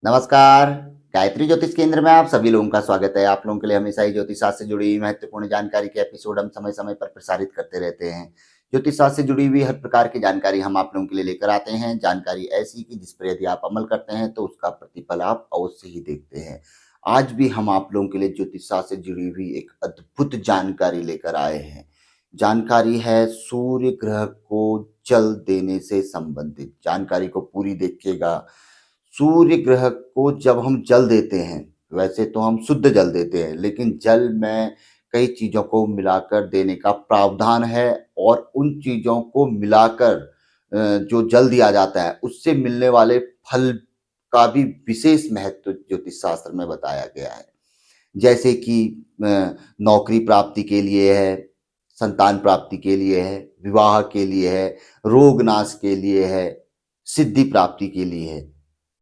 नमस्कार। गायत्री ज्योतिष केंद्र में आप सभी लोगों का स्वागत है। आप लोगों के लिए हमेशा ही ज्योतिष शास्त्र से जुड़ी महत्वपूर्ण जानकारी के एपिसोड हम समय समय पर प्रसारित करते रहते हैं। ज्योतिष शास्त्र से जुड़ी हुई हर प्रकार की जानकारी हम आप लोगों के लिए लेकर आते हैं। जानकारी ऐसी कि जिस पर यदि आप अमल करते हैं तो उसका प्रतिफल आप अवश्य ही देखते हैं। आज भी हम आप लोगों के लिए ज्योतिष शास्त्र से जुड़ी हुई एक अद्भुत जानकारी लेकर आए हैं। जानकारी है सूर्य ग्रह को जल देने से संबंधित। जानकारी को पूरी देखिएगा। सूर्य ग्रह को जब हम जल देते हैं, वैसे तो हम शुद्ध जल देते हैं, लेकिन जल में कई चीज़ों को मिलाकर देने का प्रावधान है और उन चीज़ों को मिलाकर जो जल दिया जाता है, उससे मिलने वाले फल का भी विशेष महत्व ज्योतिष शास्त्र में बताया गया है। जैसे कि नौकरी प्राप्ति के लिए है, संतान प्राप्ति के लिए है, विवाह के लिए है, रोग नाश के लिए है, सिद्धि प्राप्ति के लिए है।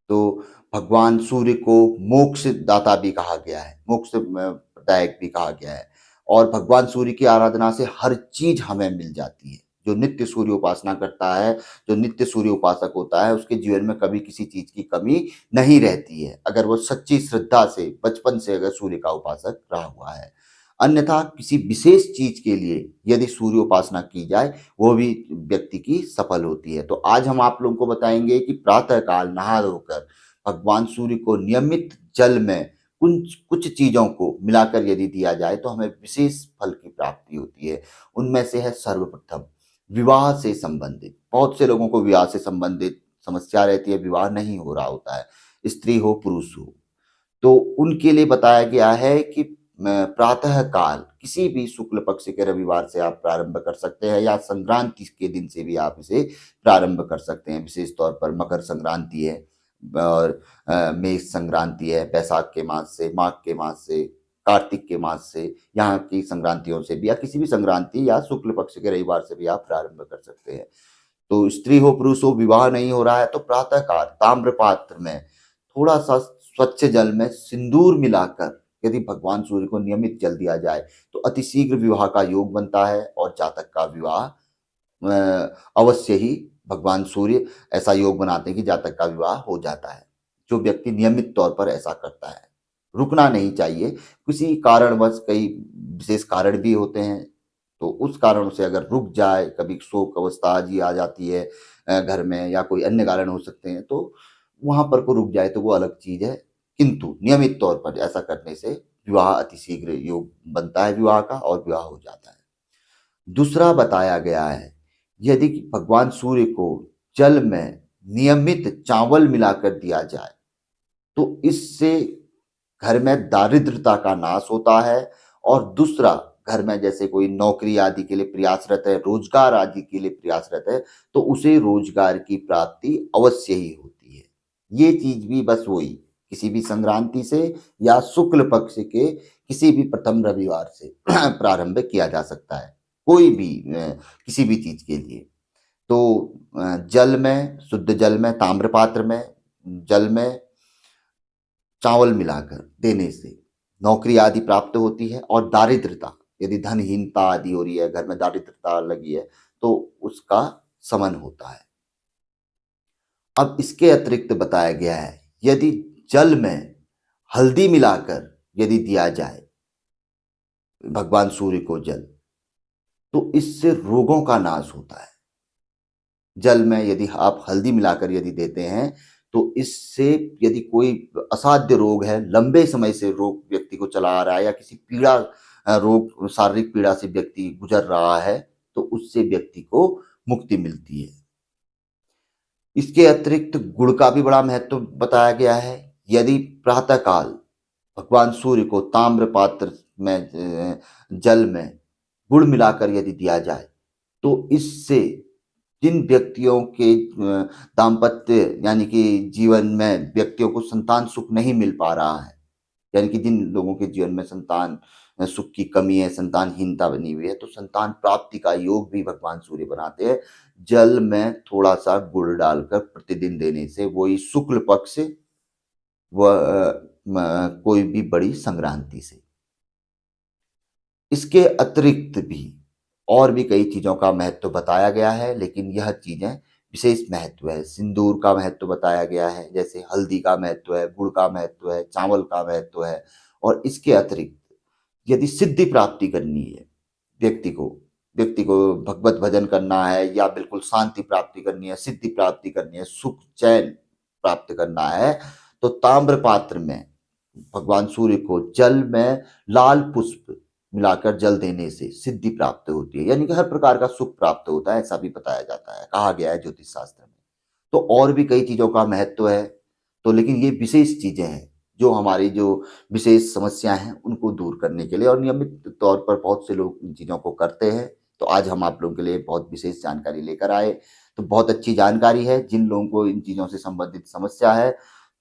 तो भगवान सूर्य को मोक्ष दाता भी कहा गया है, मोक्ष प्रदायक भी कहा गया है और भगवान सूर्य की आराधना से हर चीज हमें मिल जाती है। जो नित्य सूर्य उपासना करता है, जो नित्य सूर्य उपासक होता है, उसके जीवन में कभी किसी चीज की कमी नहीं रहती है, अगर वो सच्ची श्रद्धा से बचपन से अगर सूर्य का उपासक रहा हुआ है। अन्यथा किसी विशेष चीज के लिए यदि सूर्य उपासना की जाए, वो भी व्यक्ति की सफल होती है। तो आज हम आप लोगों को बताएंगे कि प्रातः काल नहा धोकर भगवान सूर्य को नियमित जल में कुछ कुछ चीजों को मिलाकर यदि दिया जाए तो हमें विशेष फल की प्राप्ति होती है। उनमें से है सर्वप्रथम विवाह से संबंधित। बहुत से लोगों को विवाह से संबंधित समस्या रहती है, विवाह नहीं हो रहा होता है, स्त्री हो पुरुष हो, तो उनके लिए बताया गया है कि प्रातः काल किसी भी शुक्ल पक्ष के रविवार से आप प्रारंभ कर सकते हैं या संक्रांति के दिन से भी आप इसे प्रारंभ कर सकते हैं। विशेष तौर पर मकर संक्रांति है और मेष संक्रांति है, बैसाख के मास से, माघ के मास से, कार्तिक के मास से, यहाँ की संक्रांतियों से भी या किसी भी संक्रांति या शुक्ल पक्ष के रविवार से भी आप प्रारंभ कर सकते हैं। तो स्त्री हो पुरुष हो, विवाह नहीं हो रहा है तो प्रातः काल ताम्र पात्र में थोड़ा सा स्वच्छ जल में सिंदूर मिलाकर यदि भगवान सूर्य को नियमित जल दिया जाए तो अतिशीघ्र विवाह का योग बनता है और जातक का विवाह अवश्य ही भगवान सूर्य ऐसा योग बनाते हैं कि जातक का विवाह हो जाता है। जो व्यक्ति नियमित तौर पर ऐसा करता है, रुकना नहीं चाहिए। किसी कारणवश कई विशेष कारण भी होते हैं, तो उस कारणों से अगर रुक जाए, कभी शोक अवस्था आदि आ जाती है घर में या कोई अन्य कारण हो सकते हैं, तो वहां पर को रुक जाए तो वो अलग चीज है। किंतु नियमित तौर पर ऐसा करने से विवाह अतिशीघ्र योग बनता है विवाह का और विवाह हो जाता है। दूसरा बताया गया है, यदि भगवान सूर्य को जल में नियमित चावल मिलाकर दिया जाए तो इससे घर में दारिद्रता का नाश होता है और दूसरा, घर में जैसे कोई नौकरी आदि के लिए प्रयासरत है, रोजगार आदि के लिए प्रयासरत है, तो उसे रोजगार की प्राप्ति अवश्य ही होती है। ये चीज भी बस वही किसी भी संक्रांति से या शुक्ल पक्ष के किसी भी प्रथम रविवार से प्रारंभ किया जा सकता है, कोई भी किसी भी चीज के लिए। तो जल में, शुद्ध जल में, ताम्र पात्र में जल में चावल मिलाकर देने से नौकरी आदि प्राप्त होती है और दारिद्रता, यदि धनहीनता आदि हो रही है, घर में दारिद्रता लगी है, तो उसका शमन होता है। अब इसके अतिरिक्त बताया गया है, यदि जल में हल्दी मिलाकर यदि दिया जाए भगवान सूर्य को जल, तो इससे रोगों का नाश होता है। जल में यदि आप हल्दी मिलाकर यदि देते हैं तो इससे यदि कोई असाध्य रोग है, लंबे समय से रोग व्यक्ति को चला आ रहा है या किसी पीड़ा रोग शारीरिक पीड़ा से व्यक्ति गुजर रहा है, तो उससे व्यक्ति को मुक्ति मिलती है। इसके अतिरिक्त गुड़ का भी बड़ा महत्व बताया गया है। यदि प्रातः काल भगवान सूर्य को ताम्र पात्र में जल में गुड़ मिलाकर यदि दिया जाए तो इससे जिन व्यक्तियों के दाम्पत्य यानी कि जीवन में व्यक्तियों को संतान सुख नहीं मिल पा रहा है, यानी कि जिन लोगों के जीवन में संतान सुख की कमी है, संतानहीनता बनी हुई है, तो संतान प्राप्ति का योग भी भगवान सूर्य बनाते हैं। जल में थोड़ा सा गुड़ डालकर प्रतिदिन देने से, वही शुक्ल पक्ष व कोई भी बड़ी संक्रांति से। इसके अतिरिक्त भी और भी कई चीजों का महत्व बताया गया है, लेकिन यह चीजें विशेष महत्व है। सिंदूर का महत्व बताया गया है, जैसे हल्दी का महत्व है, गुड़ का महत्व है, चावल का महत्व है। और इसके अतिरिक्त यदि सिद्धि प्राप्ति करनी है व्यक्ति को व्यक्ति को भगवत भजन करना है या बिल्कुल शांति प्राप्ति करनी है, सिद्धि प्राप्ति करनी है, सुख चैन प्राप्त करना है, तो ताम्र पात्र में भगवान सूर्य को जल में लाल पुष्प मिलाकर जल देने से सिद्धि प्राप्त होती है, यानी कि हर प्रकार का सुख प्राप्त होता है, ऐसा भी बताया जाता है, कहा गया है ज्योतिष शास्त्र में। तो और भी कई चीजों का महत्व है, तो लेकिन ये विशेष चीजें हैं जो हमारी जो विशेष समस्याएं हैं उनको दूर करने के लिए, और नियमित तौर पर बहुत से लोग इन चीजों को करते हैं। तो आज हम आप लोगों के लिए बहुत विशेष जानकारी लेकर आए। तो बहुत अच्छी जानकारी है, जिन लोगों को इन चीजों से संबंधित समस्या है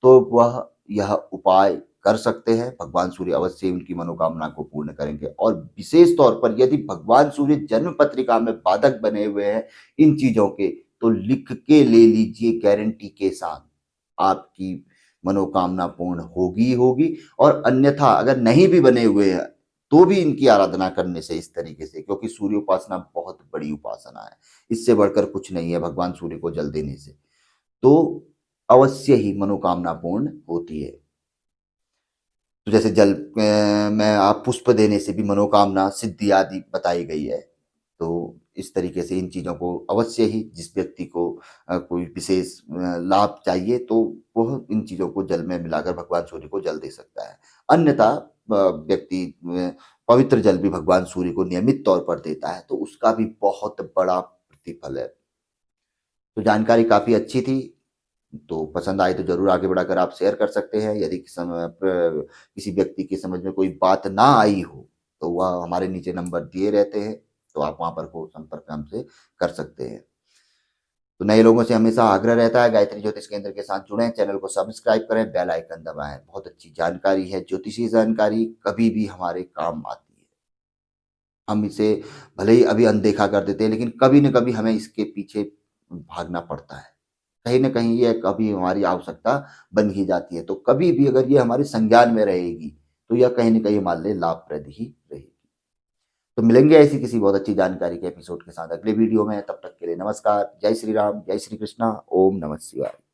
तो वह यह उपाय कर सकते हैं। भगवान सूर्य अवश्य उनकी मनोकामना को पूर्ण करेंगे। और विशेष तौर पर यदि भगवान सूर्य जन्म पत्रिका में बाधक बने हुए हैं इन चीजों के, तो लिख के ले लीजिए गारंटी के साथ, आपकी मनोकामना पूर्ण होगी ही होगी। और अन्यथा अगर नहीं भी बने हुए हैं तो भी इनकी आराधना करने से, इस तरीके से, क्योंकि सूर्य उपासना बहुत बड़ी उपासना है, इससे बढ़कर कुछ नहीं है भगवान सूर्य को जल देने से, तो अवश्य ही मनोकामना पूर्ण होती है। तो जैसे जल में आप पुष्प देने से भी मनोकामना सिद्धि आदि बताई गई है। तो इस तरीके से इन चीज़ों को अवश्य ही, जिस व्यक्ति को कोई विशेष लाभ चाहिए तो वह इन चीज़ों को जल में मिलाकर भगवान सूर्य को जल दे सकता है। अन्यथा व्यक्ति पवित्र जल भी भगवान सूर्य को नियमित तौर पर देता है तो उसका भी बहुत बड़ा प्रतिफल है। तो जानकारी काफ़ी अच्छी थी, तो पसंद आए तो ज़रूर आगे बढ़ाकर आप शेयर कर सकते हैं। यदि किसी व्यक्ति की समझ में कोई बात ना आई हो तो वह हमारे नीचे नंबर दिए रहते हैं, तो आप वहाँ पर को संपर्क हमसे कर सकते हैं। तो नए लोगों से हमेशा आग्रह रहता है, गायत्री ज्योतिष केंद्र के साथ जुड़ें, चैनल को सब्सक्राइब करें, बेल आइकन दबाएं। बहुत अच्छी जानकारी है, ज्योतिषीय जानकारी कभी भी हमारे काम आती है। हम इसे भले ही अभी अनदेखा कर देते हैं, लेकिन कभी न कभी हमें इसके पीछे भागना पड़ता है। कहीं न कहीं ये कभी हमारी आवश्यकता बन ही जाती है। तो कभी भी अगर ये हमारे संज्ञान में रहेगी, तो यह कहीं न कहीं हमारे लिए लाभप्रद ही रहेगी। तो मिलेंगे ऐसी किसी बहुत अच्छी जानकारी के एपिसोड के साथ अगले वीडियो में। तब तक के लिए नमस्कार। जय श्री राम, जय श्री कृष्णा, ओम नमः शिवाय।